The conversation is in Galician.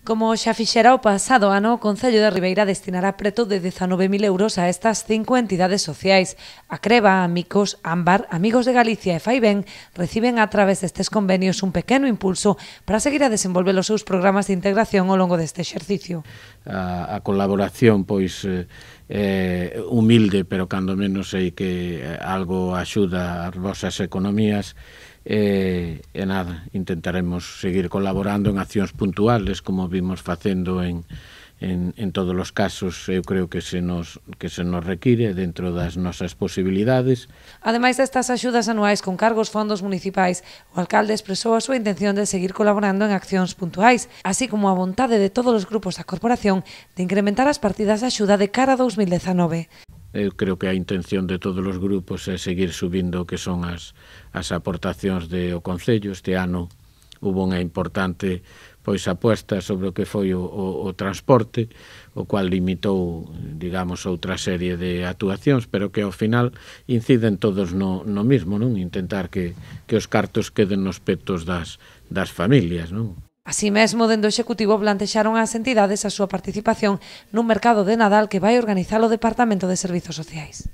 Como xa fixera o pasado ano, o Concello de Ribeira destinará preto de 19.000 euros a estas 5 entidades sociais. A Creba, Amicos, Ámbar, Amigos de Galicia e Fai Ben reciben a través destes convenios un pequeno impulso para seguir a desenvolver os seus programas de integración ao longo deste exercicio. A colaboración, pois, humilde, pero cando menos sei que algo axuda as vosas economías. E nada, intentaremos seguir colaborando en accións puntuales como vimos facendo en todos os casos. Eu creo que se nos require dentro das nosas posibilidades. Ademais destas axudas anuais con cargos fondos municipais, o alcalde expresou a súa intención de seguir colaborando en accións puntuais, así como a vontade de todos os grupos da corporación de incrementar as partidas de axuda de cara a 2019. Eu creo que a intención de todos os grupos é seguir subindo o que son as aportacións do Concello. Este ano hubo unha importante aposta sobre o que foi o transporte, o cual limitou, digamos, outra serie de actuacións, pero que ao final inciden todos no mismo, non? Intentar que os cartos queden nos petos das familias, non? Así mesmo, dende o Executivo plantexaron ás entidades a súa participación nun mercado de Nadal que vai organizar o Departamento de Servizos Sociais.